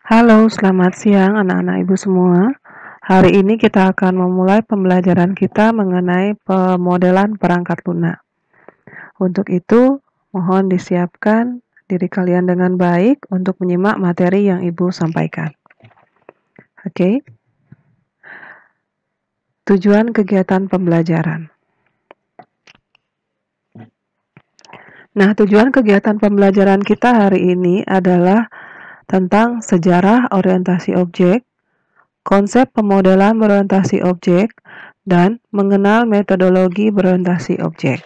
Halo, selamat siang anak-anak ibu semua. Hari ini kita akan memulai pembelajaran kita mengenai pemodelan perangkat lunak. Untuk itu, mohon disiapkan diri kalian dengan baik untuk menyimak materi yang ibu sampaikan. Oke. Tujuan kegiatan pembelajaran. Nah, tujuan kegiatan pembelajaran kita hari ini adalah tentang sejarah orientasi objek, konsep pemodelan berorientasi objek, dan mengenal metodologi berorientasi objek.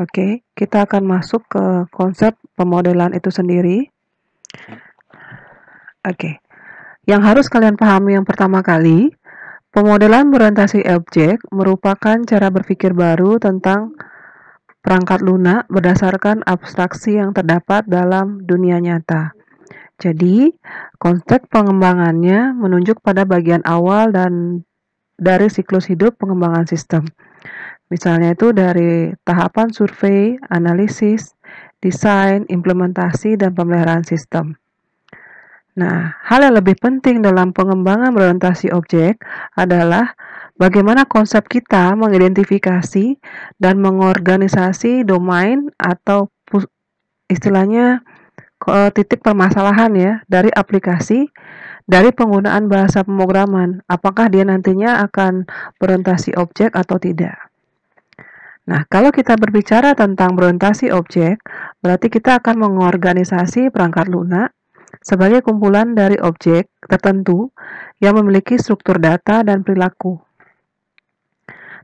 Oke, kita akan masuk ke konsep pemodelan itu sendiri. Oke, yang harus kalian pahami yang pertama kali, pemodelan berorientasi objek merupakan cara berpikir baru tentang perangkat lunak berdasarkan abstraksi yang terdapat dalam dunia nyata. Jadi, konsep pengembangannya menunjuk pada bagian awal dan dari siklus hidup pengembangan sistem. Misalnya itu dari tahapan survei, analisis, desain, implementasi, dan pemeliharaan sistem. Nah, hal yang lebih penting dalam pengembangan berorientasi objek adalah bagaimana konsep kita mengidentifikasi dan mengorganisasi domain atau istilahnya titik permasalahan ya dari aplikasi dari penggunaan bahasa pemrograman. Apakah dia nantinya akan berorientasi objek atau tidak? Nah, kalau kita berbicara tentang berorientasi objek, berarti kita akan mengorganisasi perangkat lunak sebagai kumpulan dari objek tertentu yang memiliki struktur data dan perilaku.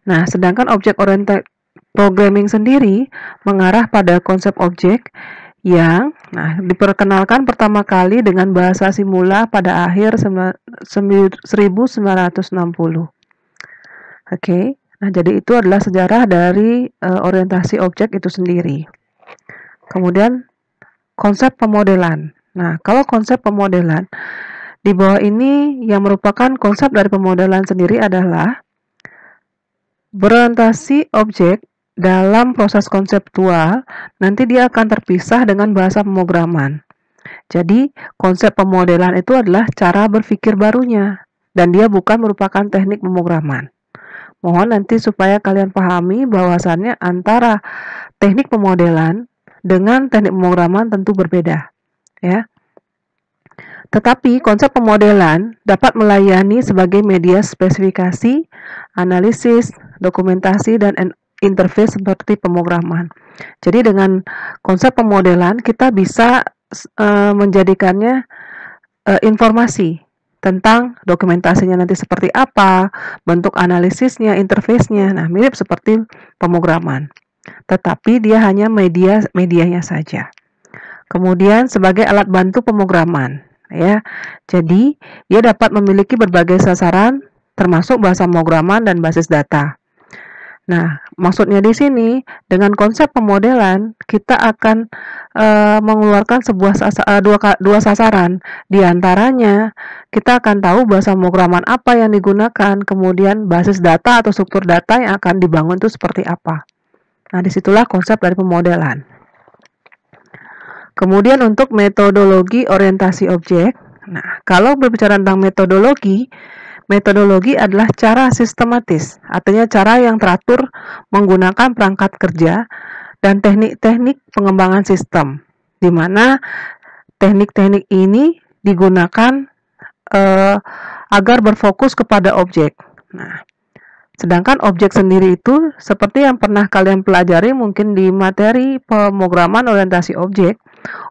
Nah, sedangkan objek oriented programming sendiri mengarah pada konsep objek yang diperkenalkan pertama kali dengan bahasa Simula pada akhir 1960. Oke. Nah, jadi itu adalah sejarah dari orientasi objek itu sendiri. Kemudian konsep pemodelan. Nah, kalau konsep pemodelan di bawah ini yang merupakan konsep dari pemodelan sendiri adalah berorientasi objek dalam proses konseptual, nanti dia akan terpisah dengan bahasa pemrograman. Jadi, konsep pemodelan itu adalah cara berpikir barunya, dan dia bukan merupakan teknik pemrograman. Mohon nanti supaya kalian pahami bahwasannya antara teknik pemodelan dengan teknik pemrograman tentu berbeda, ya. Tetapi konsep pemodelan dapat melayani sebagai media spesifikasi, analisis, dokumentasi, dan interface seperti pemrograman. Jadi dengan konsep pemodelan kita bisa menjadikannya informasi tentang dokumentasinya nanti seperti apa, bentuk analisisnya, interface-nya. Nah, mirip seperti pemrograman. Tetapi dia hanya medianya saja. Kemudian sebagai alat bantu pemrograman, ya. Jadi, dia dapat memiliki berbagai sasaran termasuk bahasa pemrograman dan basis data. Nah, maksudnya di sini dengan konsep pemodelan kita akan mengeluarkan dua sasaran. Di antaranya kita akan tahu bahasa pemrograman apa yang digunakan, kemudian basis data atau struktur data yang akan dibangun itu seperti apa. Nah, disitulah konsep dari pemodelan. Kemudian untuk metodologi orientasi objek. Nah, kalau berbicara tentang metodologi adalah cara sistematis, artinya cara yang teratur menggunakan perangkat kerja dan teknik-teknik pengembangan sistem, di mana teknik-teknik ini digunakan agar berfokus kepada objek. Nah, sedangkan objek sendiri itu seperti yang pernah kalian pelajari mungkin di materi pemrograman orientasi objek,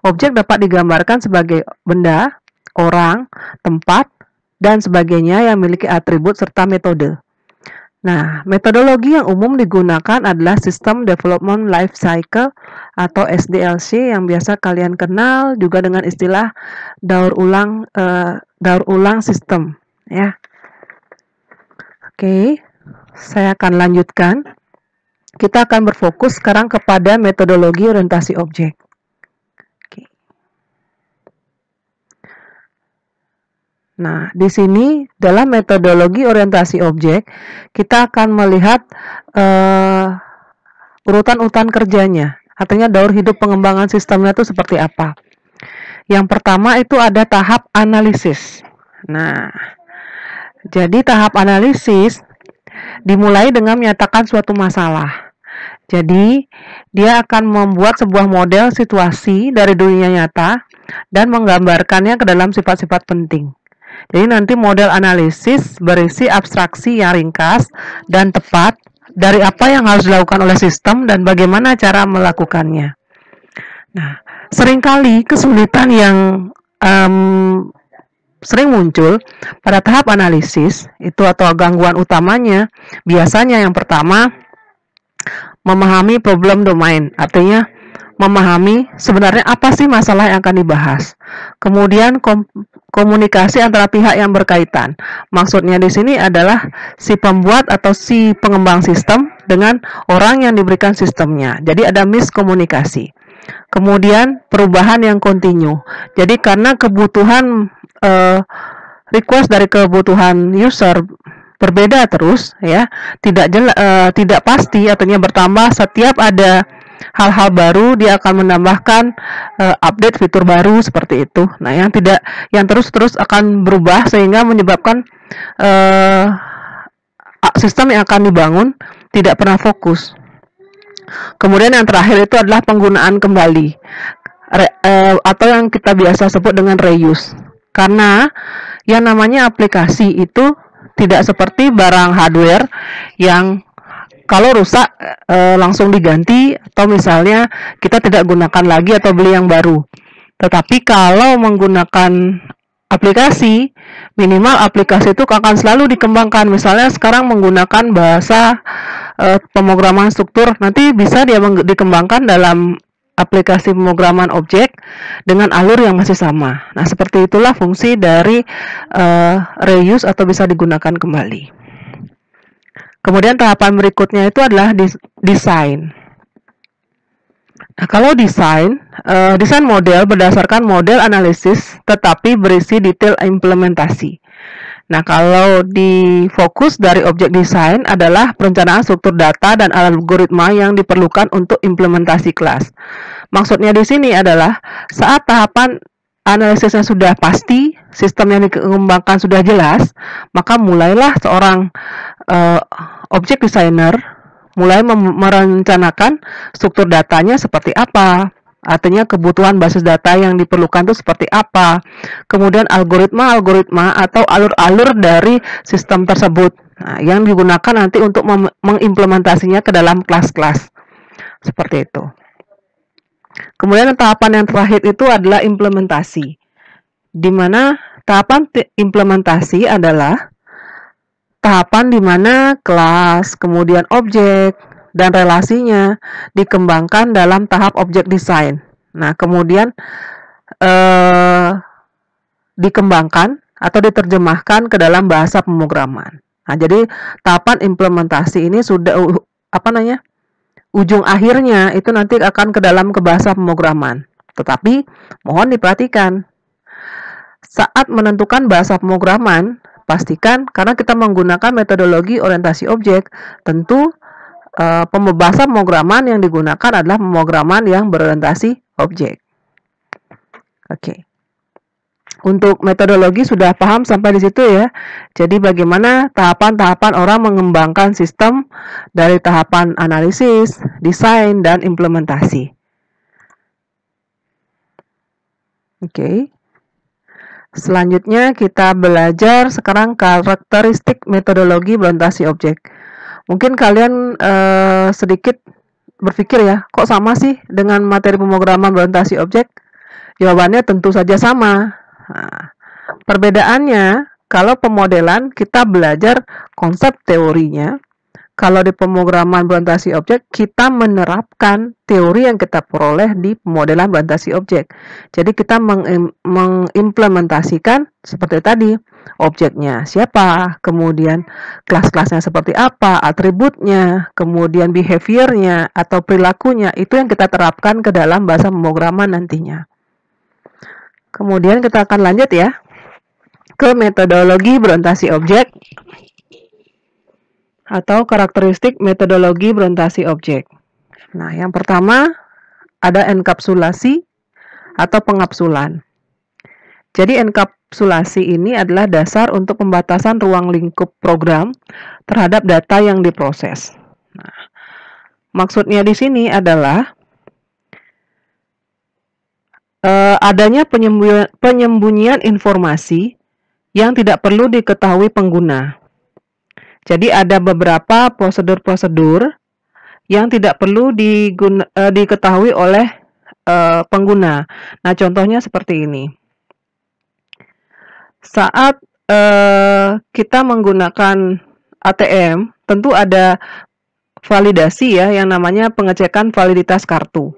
objek dapat digambarkan sebagai benda, orang, tempat, dan sebagainya yang memiliki atribut serta metode. Nah, metodologi yang umum digunakan adalah System Development Life Cycle atau SDLC yang biasa kalian kenal juga dengan istilah daur ulang sistem, ya. Oke, saya akan lanjutkan. Kita akan berfokus sekarang kepada metodologi orientasi objek. Nah, di sini dalam metodologi orientasi objek, kita akan melihat urutan-urutan kerjanya Artinya daur hidup pengembangan sistemnya itu seperti apa. Yang pertama itu ada tahap analisis. Nah, jadi tahap analisis dimulai dengan menyatakan suatu masalah. Jadi, dia akan membuat sebuah model situasi dari dunia nyata dan menggambarkannya ke dalam sifat-sifat penting. Jadi nanti model analisis berisi abstraksi yang ringkas dan tepat dari apa yang harus dilakukan oleh sistem dan bagaimana cara melakukannya. Nah, seringkali kesulitan yang sering muncul pada tahap analisis itu atau gangguan utamanya biasanya yang pertama memahami problem domain, artinya memahami sebenarnya apa sih masalah yang akan dibahas. Kemudian komunikasi antara pihak yang berkaitan. Maksudnya di sini adalah si pembuat atau si pengembang sistem dengan orang yang diberikan sistemnya. Jadi ada miskomunikasi. Kemudian perubahan yang kontinu. Jadi karena kebutuhan request dari kebutuhan user berbeda terus ya, tidak pasti, artinya bertambah setiap ada hal-hal baru dia akan menambahkan update fitur baru seperti itu. Nah, yang terus akan berubah sehingga menyebabkan sistem yang akan dibangun tidak pernah fokus. Kemudian yang terakhir itu adalah penggunaan kembali atau yang kita biasa sebut dengan reuse. Karena yang namanya aplikasi itu tidak seperti barang hardware yang kalau rusak langsung diganti atau misalnya kita tidak gunakan lagi atau beli yang baru. Tetapi kalau menggunakan aplikasi, minimal aplikasi itu akan selalu dikembangkan. Misalnya sekarang menggunakan bahasa pemrograman struktur, nanti bisa dia dikembangkan dalam aplikasi pemrograman objek dengan alur yang masih sama. Nah, seperti itulah fungsi dari reuse atau bisa digunakan kembali. Kemudian tahapan berikutnya itu adalah desain. Nah, kalau desain model berdasarkan model analisis tetapi berisi detail implementasi. Nah, kalau di fokus dari objek desain adalah perencanaan struktur data dan algoritma yang diperlukan untuk implementasi kelas. Maksudnya di sini adalah saat tahapan analisisnya sudah pasti, sistem yang dikembangkan sudah jelas, maka mulailah seorang objek designer mulai merencanakan struktur datanya seperti apa. Artinya kebutuhan basis data yang diperlukan itu seperti apa. Kemudian algoritma atau alur-alur dari sistem tersebut. Nah, yang digunakan nanti untuk mengimplementasinya ke dalam kelas-kelas. Seperti itu. Kemudian tahapan yang terakhir itu adalah implementasi. Di mana tahapan implementasi adalah tahapan di mana kelas, kemudian objek, dan relasinya dikembangkan dalam tahap objek desain. Nah, kemudian dikembangkan atau diterjemahkan ke dalam bahasa pemrograman. Nah, jadi tahapan implementasi ini sudah ujung akhirnya itu nanti akan ke dalam bahasa pemrograman. Tetapi mohon diperhatikan saat menentukan bahasa pemrograman, pastikan karena kita menggunakan metodologi orientasi objek, tentu bahasa pemrograman yang digunakan adalah pemrograman yang berorientasi objek. Oke. Untuk metodologi sudah paham sampai di situ ya. Jadi bagaimana tahapan-tahapan orang mengembangkan sistem dari tahapan analisis, desain, dan implementasi. Oke. Selanjutnya kita belajar sekarang karakteristik metodologi berorientasi objek. Mungkin kalian sedikit berpikir ya, kok sama sih dengan materi pemrograman berorientasi objek? Jawabannya tentu saja sama. Nah, perbedaannya, kalau pemodelan kita belajar konsep teorinya, kalau di pemrograman berorientasi objek kita menerapkan teori yang kita peroleh di pemodelan berorientasi objek. Jadi kita mengimplementasikan seperti tadi, objeknya siapa, kemudian kelas-kelasnya seperti apa, atributnya, kemudian behaviornya atau perilakunya, itu yang kita terapkan ke dalam bahasa pemrograman nantinya. Kemudian kita akan lanjut ya ke metodologi berorientasi objek atau karakteristik metodologi berorientasi objek. Nah, yang pertama ada enkapsulasi atau pengapsulan. Jadi enkapsulasi ini adalah dasar untuk pembatasan ruang lingkup program terhadap data yang diproses. Nah, maksudnya di sini adalah adanya penyembunyian informasi yang tidak perlu diketahui pengguna. Jadi ada beberapa prosedur-prosedur yang tidak perlu diketahui oleh pengguna. Nah, contohnya seperti ini. Saat kita menggunakan ATM, tentu ada validasi ya, yang namanya pengecekan validitas kartu.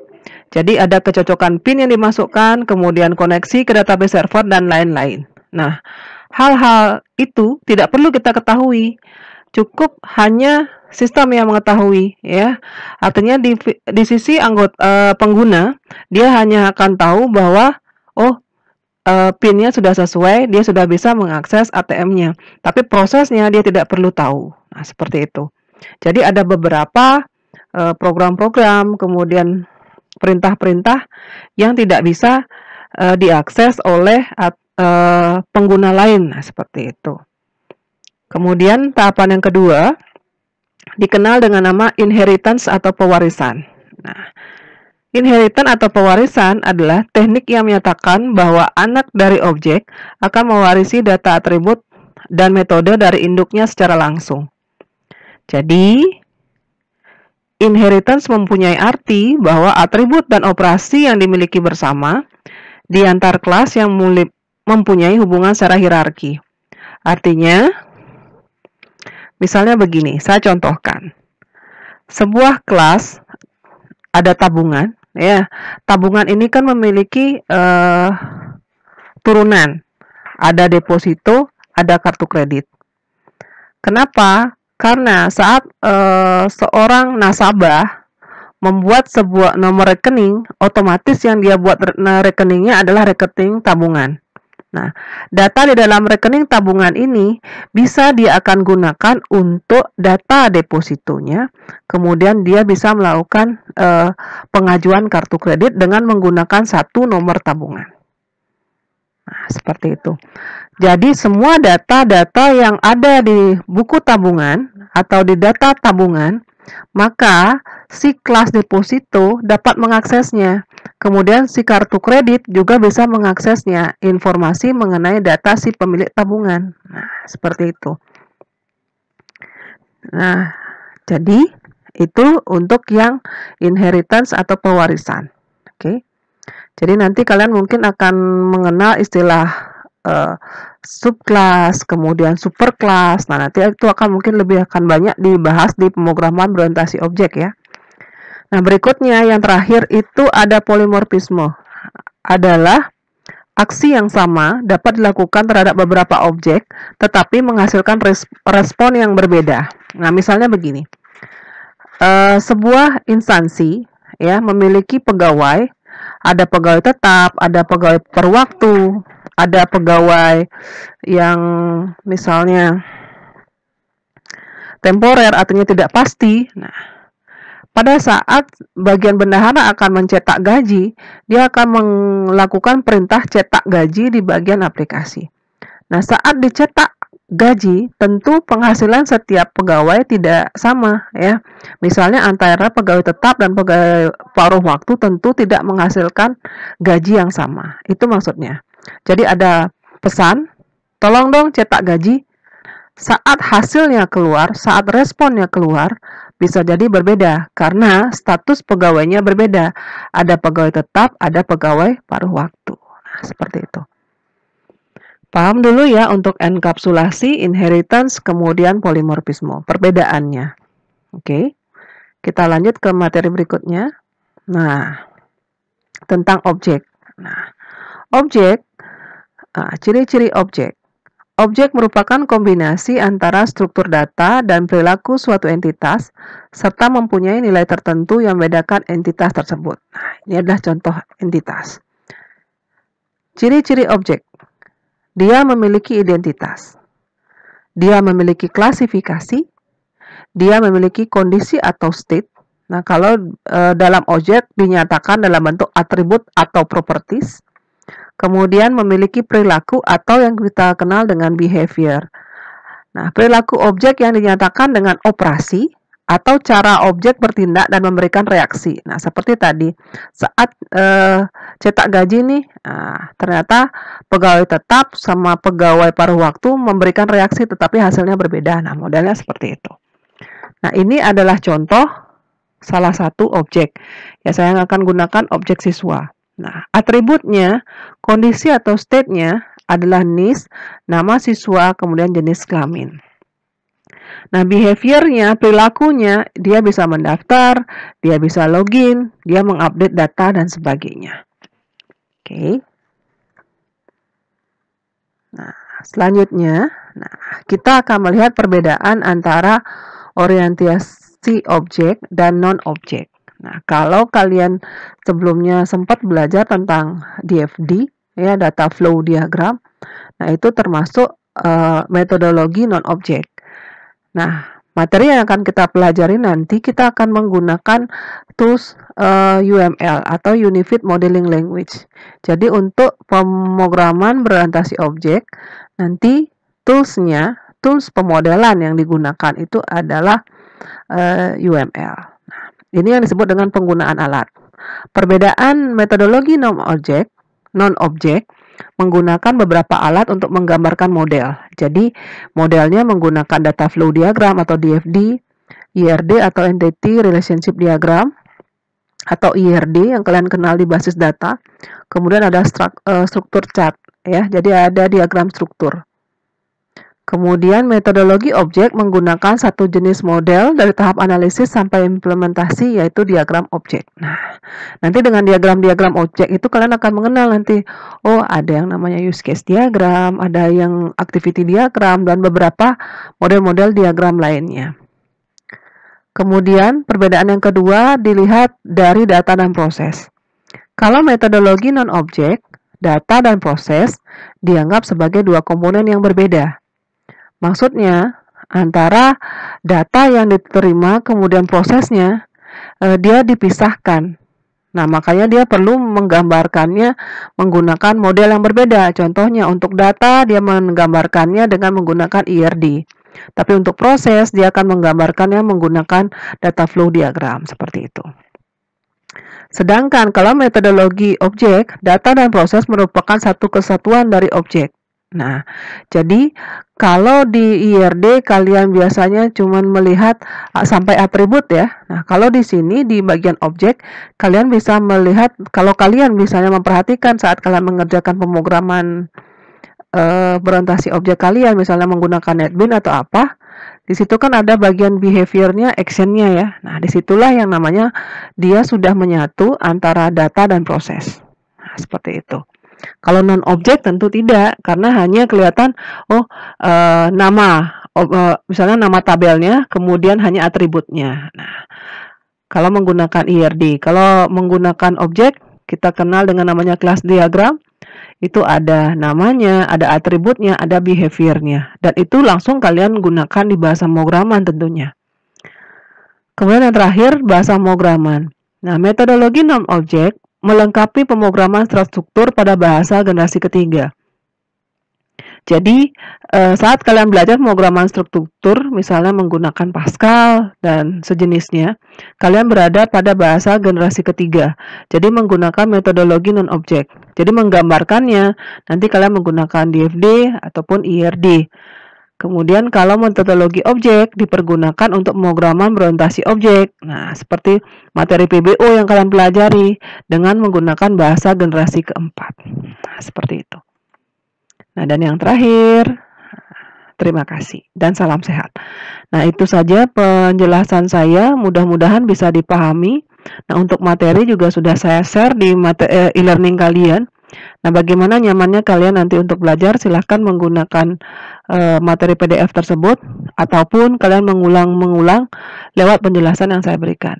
Jadi ada kecocokan PIN yang dimasukkan, kemudian koneksi ke database server, dan lain-lain. Nah, hal-hal itu tidak perlu kita ketahui. Cukup hanya sistem yang mengetahui, ya. Artinya di sisi anggota pengguna, dia hanya akan tahu bahwa PIN-nya sudah sesuai, dia sudah bisa mengakses ATM-nya. Tapi prosesnya dia tidak perlu tahu. Nah, seperti itu. Jadi ada beberapa program-program, kemudian perintah-perintah yang tidak bisa diakses oleh pengguna lain. Nah, seperti itu. Kemudian tahapan yang kedua dikenal dengan nama inheritance atau pewarisan. Nah, inheritance atau pewarisan adalah teknik yang menyatakan bahwa anak dari objek akan mewarisi data atribut dan metode dari induknya secara langsung. Jadi, inheritance mempunyai arti bahwa atribut dan operasi yang dimiliki bersama di antar kelas yang mempunyai hubungan secara hierarki. Artinya, misalnya begini, saya contohkan. Sebuah kelas ada tabungan, ya. Tabungan ini kan memiliki turunan. Ada deposito, ada kartu kredit. Kenapa? Karena saat seorang nasabah membuat sebuah nomor rekening, otomatis yang dia buat rekeningnya adalah rekening tabungan. Nah, data di dalam rekening tabungan ini bisa dia akan gunakan untuk data depositonya, kemudian dia bisa melakukan pengajuan kartu kredit dengan menggunakan satu nomor tabungan. Nah, seperti itu. Jadi semua data-data yang ada di buku tabungan atau di data tabungan, maka si kelas deposito dapat mengaksesnya. Kemudian si kartu kredit juga bisa mengaksesnya, informasi mengenai data si pemilik tabungan. Nah, seperti itu. Nah, jadi itu untuk yang inheritance atau pewarisan. Oke. Jadi nanti kalian mungkin akan mengenal istilah subclass, kemudian superclass. Nah, nanti itu mungkin lebih banyak dibahas di pemrograman berorientasi objek ya. Nah, berikutnya yang terakhir itu ada polimorfisme. Adalah aksi yang sama dapat dilakukan terhadap beberapa objek, tetapi menghasilkan respon yang berbeda. Nah, misalnya begini. Sebuah instansi ya memiliki pegawai, ada pegawai tetap, ada pegawai per waktu, ada pegawai yang misalnya temporer, artinya tidak pasti. Nah, pada saat bagian bendahara akan mencetak gaji, dia akan melakukan perintah cetak gaji di bagian aplikasi. Nah, saat dicetak gaji, tentu penghasilan setiap pegawai tidak sama ya. Misalnya antara pegawai tetap dan pegawai paruh waktu tentu tidak menghasilkan gaji yang sama. Itu maksudnya. Jadi ada pesan, tolong dong cetak gaji. Saat hasilnya keluar, saat responnya keluar, bisa jadi berbeda karena status pegawainya berbeda. Ada pegawai tetap, ada pegawai paruh waktu. Nah, seperti itu. Paham dulu ya untuk enkapsulasi, inheritance, kemudian polimorfisme, perbedaannya. Oke, kita lanjut ke materi berikutnya. Nah, tentang objek. Nah, objek, ciri-ciri objek. Objek merupakan kombinasi antara struktur data dan perilaku suatu entitas, serta mempunyai nilai tertentu yang membedakan entitas tersebut. Nah, ini adalah contoh entitas. Ciri-ciri objek. Dia memiliki identitas. Dia memiliki klasifikasi. Dia memiliki kondisi atau state. Nah, kalau dalam objek dinyatakan dalam bentuk atribut atau properties, kemudian memiliki perilaku atau yang kita kenal dengan behavior. Nah, perilaku objek yang dinyatakan dengan operasi atau cara objek bertindak dan memberikan reaksi. Nah, seperti tadi, saat cetak gaji nih, ternyata pegawai tetap sama pegawai paruh waktu memberikan reaksi tetapi hasilnya berbeda. Nah, modelnya seperti itu. Nah, ini adalah contoh salah satu objek. Ya, saya akan gunakan objek siswa. Nah, atributnya, kondisi atau state-nya adalah NIS, nama siswa, kemudian jenis kelamin. Nah, behavior-nya, perilakunya, dia bisa mendaftar, dia bisa login, dia mengupdate data, dan sebagainya. Oke. Nah, selanjutnya, kita akan melihat perbedaan antara orientasi objek dan non-objek. Nah, kalau kalian sebelumnya sempat belajar tentang DFD, ya, data flow diagram, nah itu termasuk metodologi non-objek. Nah, materi yang akan kita pelajari nanti, kita akan menggunakan tools UML atau Unified Modeling Language. Jadi untuk pemrograman berorientasi objek, nanti tools pemodelan yang digunakan itu adalah UML. Nah, ini yang disebut dengan penggunaan alat. Perbedaan metodologi non-objek menggunakan beberapa alat untuk menggambarkan model. Jadi, modelnya menggunakan data flow diagram atau DFD, IRD atau Entity Relationship Diagram, atau IRD yang kalian kenal di basis data. Kemudian ada struktur chart, ya. Jadi ada diagram struktur. Kemudian metodologi objek menggunakan satu jenis model dari tahap analisis sampai implementasi, yaitu diagram objek. Nah, nanti dengan diagram-diagram objek itu kalian akan mengenal nanti, oh ada yang namanya use case diagram, ada yang activity diagram, dan beberapa model-model diagram lainnya. Kemudian perbedaan yang kedua dilihat dari data dan proses. Kalau metodologi non-objek, data dan proses dianggap sebagai dua komponen yang berbeda. Maksudnya, antara data yang diterima kemudian prosesnya, dia dipisahkan. Nah, makanya dia perlu menggambarkannya menggunakan model yang berbeda. Contohnya, untuk data dia menggambarkannya dengan menggunakan IRD. Tapi untuk proses, dia akan menggambarkannya menggunakan data flow diagram, seperti itu. Sedangkan kalau metodologi objek, data dan proses merupakan satu kesatuan dari objek. Nah, jadi kalau di IRD kalian biasanya cuma melihat sampai atribut ya. Nah, kalau di sini di bagian objek kalian bisa melihat, kalau kalian misalnya memperhatikan saat kalian mengerjakan pemrograman berorientasi objek kalian, misalnya menggunakan NetBeans atau apa, di situ kan ada bagian behaviornya, actionnya ya. Nah, disitulah yang namanya dia sudah menyatu antara data dan proses. Nah, seperti itu. Kalau non-objek tentu tidak, karena hanya kelihatan nama, misalnya nama tabelnya, kemudian hanya atributnya. Nah, kalau menggunakan IRD, kalau menggunakan objek, kita kenal dengan namanya class diagram, itu ada namanya, ada atributnya, ada behaviornya, dan itu langsung kalian gunakan di bahasa pemrograman tentunya. Kemudian yang terakhir, bahasa pemrograman. Nah, metodologi non-objek melengkapi pemrograman struktur pada bahasa generasi ketiga. Jadi, saat kalian belajar pemrograman struktur, misalnya menggunakan Pascal dan sejenisnya, kalian berada pada bahasa generasi ketiga. Jadi, menggunakan metodologi non-objek. Jadi, menggambarkannya, nanti kalian menggunakan DFD ataupun IRD. Kemudian kalau metodologi objek dipergunakan untuk pemrograman berorientasi objek. Nah, seperti materi PBO yang kalian pelajari dengan menggunakan bahasa generasi keempat. Nah, seperti itu. Nah, dan yang terakhir, terima kasih dan salam sehat. Nah, itu saja penjelasan saya, mudah-mudahan bisa dipahami. Nah, untuk materi juga sudah saya share di e-learning kalian. Nah, bagaimana nyamannya kalian nanti untuk belajar, silahkan menggunakan materi PDF tersebut, ataupun kalian mengulang-mengulang lewat penjelasan yang saya berikan.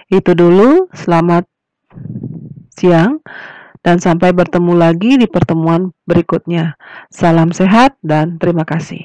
Itu dulu, selamat siang, dan sampai bertemu lagi di pertemuan berikutnya. Salam sehat dan terima kasih.